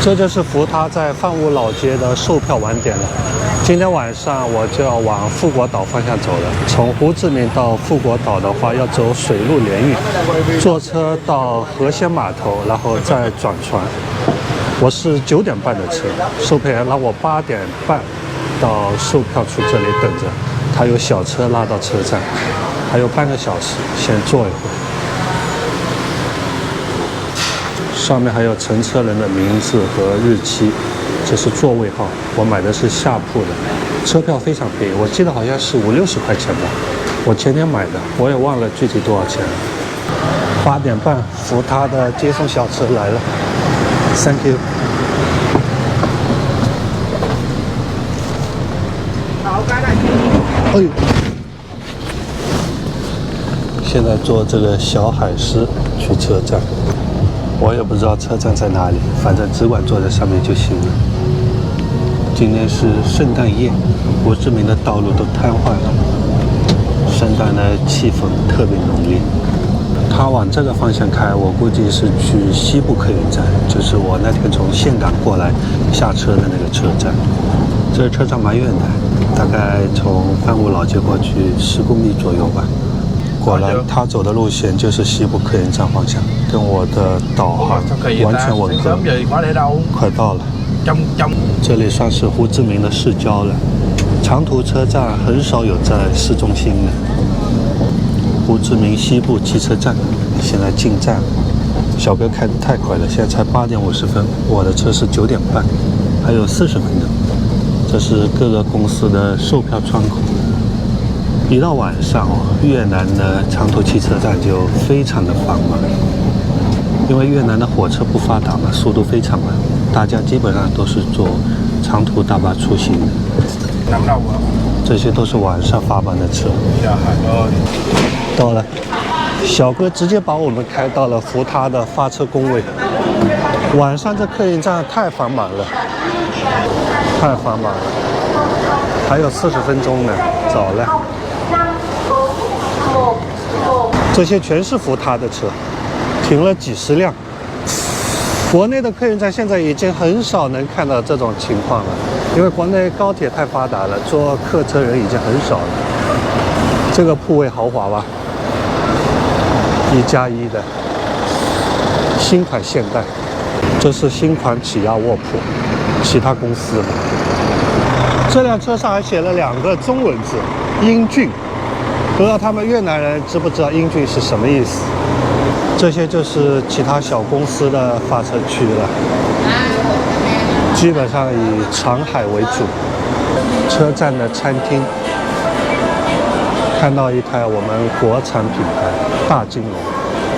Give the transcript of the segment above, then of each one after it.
这就是福他在范屋老街的售票晚点了。今天晚上我就要往富国岛方向走了。从胡志明到富国岛的话，要走水陆联运，坐车到河鲜码头，然后再转船。我是9点半的车，售票员让我8点半到售票处这里等着，他有小车拉到车站，还有半个小时，先坐一会儿。上面还有乘车人的名字和日期，这是座位号。我买的是下铺的，车票非常便宜，我记得好像是50-60块钱吧。我前天买的，我也忘了具体多少钱了。8点半，福他的接送小车来了 ，Thank you。哎呦，现在坐这个小海狮去车站。我也不知道车站在哪里，反正只管坐在上面就行了。今天是圣诞夜，胡志明的道路都瘫痪了，圣诞的气氛特别浓烈。他往这个方向开，我估计是去西部客运站，就是我那天从岘港过来下车的那个车站。这个车站蛮远的，大概从范屋老街过去10公里左右吧。果然，他走的路线就是西部客运站方向，跟我的导航完全吻合。快到了，这里算是胡志明的市郊了。长途车站很少有在市中心的。胡志明西部汽车站，现在进站。小哥开得太快了，现在才8点50分，我的车是9点半，还有40分钟。这是各个公司的售票窗口。一到晚上越南的长途汽车站就非常的繁忙，因为越南的火车不发达嘛，速度非常慢，大家基本上都是坐长途大巴出行的。这些都是晚上发班的车。到了，小哥直接把我们开到了福他的发车工位。晚上这客运站太繁忙了，太繁忙了，还有40分钟呢，早了。这些全是福他的车，停了几十辆。国内的客运站现在已经很少能看到这种情况了，因为国内高铁太发达了，坐客车人已经很少了。这个铺位豪华吧，1+1的新款现代，这是新款起亚卧铺，其他公司的。这辆车上还写了2个中文字“英俊”。不知道他们越南人知不知道英俊是什么意思？这些就是其他小公司的发车区了，基本上以长海为主。车站的餐厅，看到一台我们国产品牌大金龙，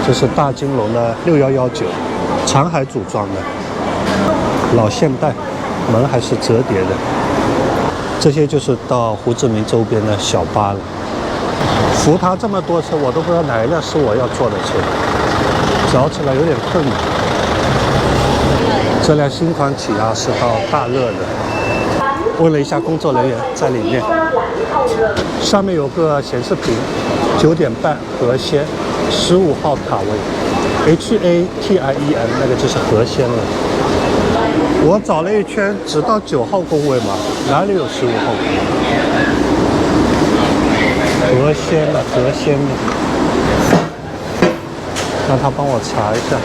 这是大金龙的6119，长海组装的，老现代，门还是折叠的。这些就是到胡志明周边的小巴了。福他这么多车，我都不知道哪一辆是我要坐的车，找起来有点困难。这辆新款起亚是到大热的，问了一下工作人员，在里面。上面有个显示屏，9点半河鲜，15号卡位 ，HATIEN 那个就是河鲜了。我找了一圈，只到9号工位嘛，哪里有15号工位？河鲜了，河鲜了，让他帮我查一下。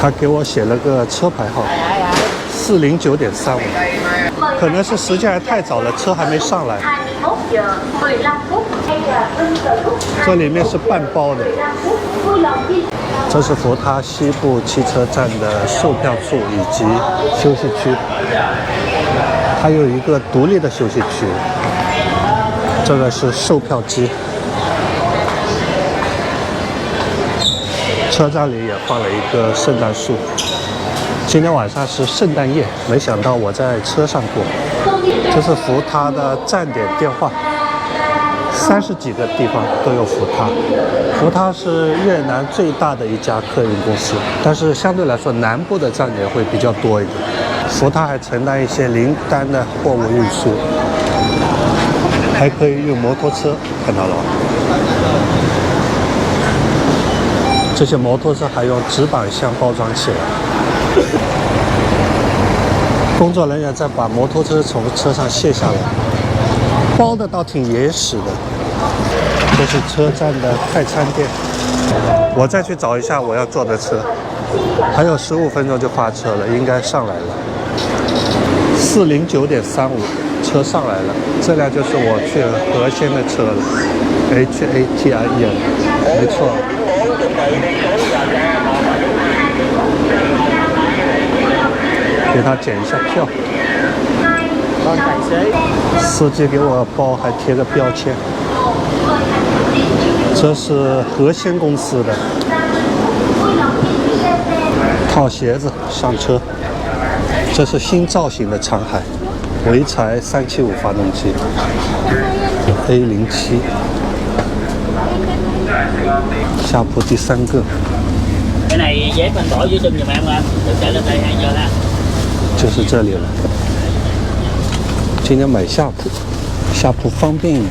他给我写了个车牌号，409.35，可能是时间还太早了，车还没上来。这里面是半包的。这是福他西部汽车站的售票处以及休息区，它有一个独立的休息区。这个是售票机。车站里也放了一个圣诞树。今天晚上是圣诞夜，没想到我在车上过。这是福他的站点电话30几个地方都有福他。福他是越南最大的一家客运公司，但是相对来说南部的站点会比较多一点。福他还承担一些零单的货物运输，还可以用摩托车，看到了吗？这些摩托车还用纸板箱包装起来。工作人员再把摩托车从车上卸下来，包的倒挺严实的。这是车站的快餐店，我再去找一下我要坐的车，还有15分钟就发车了，应该上来了。409.35，车上来了，这辆就是我去和仙的车了 ，HATIE， 没错。给他检一下票。司机给我包还贴个标签，这是和仙公司的。套鞋子上车。这是新造型的长海，潍柴375发动机 A07。下铺第3个。就是这里了。今天买下铺，下铺方便一点，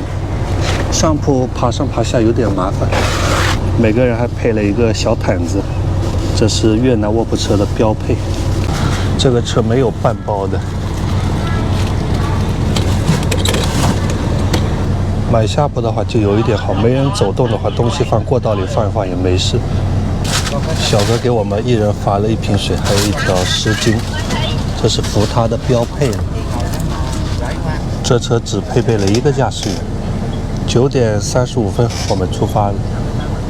上铺爬上爬下有点麻烦。每个人还配了一个小毯子，这是越南卧铺车的标配。这个车没有半包的。买下铺的话就有一点好，没人走动的话，东西放过道里放一放也没事。小哥给我们一人发了1瓶水，还有一条湿巾。这是福他的标配。这车只配备了1个驾驶员。9点35分我们出发了，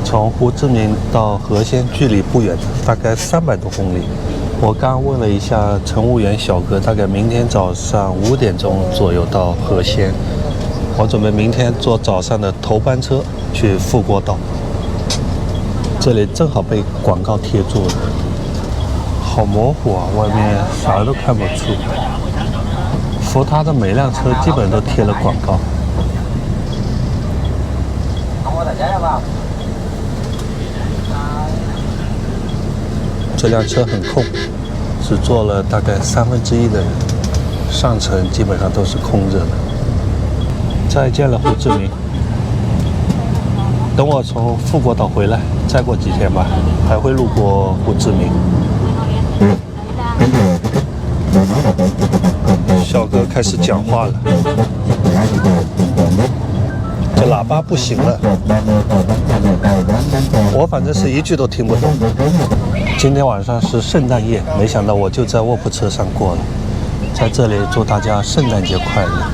从胡志明到和仙距离不远，大概300多公里。我刚问了一下乘务员小哥，大概明天早上5点钟左右到和仙。我准备明天坐早上的头班车去富国岛。这里正好被广告贴住了，好模糊啊，外面啥都看不出。福他的每辆车基本都贴了广告。这辆车很空，只坐了大概1/3的人，上层基本上都是空着的。再见了胡志明，等我从富国岛回来，再过几天吧，还会路过胡志明。小哥开始讲话了，这喇叭不行了，我反正是一句都听不懂。今天晚上是圣诞夜，没想到我就在卧铺车上过了。在这里祝大家圣诞节快乐。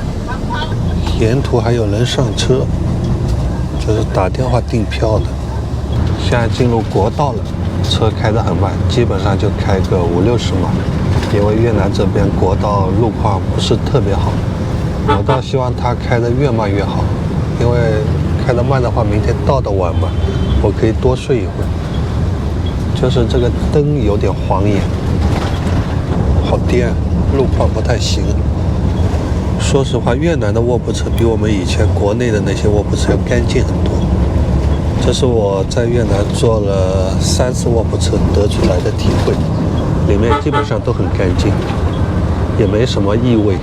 沿途还有人上车，这是打电话订票的。现在进入国道了，车开得很慢，基本上就开个50-60码，因为越南这边国道路况不是特别好。我倒希望它开得越慢越好，因为开得慢的话，明天到得晚嘛，我可以多睡一会儿。就是这个灯有点晃眼，好颠，路况不太行。说实话，越南的卧铺车比我们以前国内的那些卧铺车要干净很多。这是我在越南坐了3次卧铺车得出来的体会，里面基本上都很干净，也没什么异味。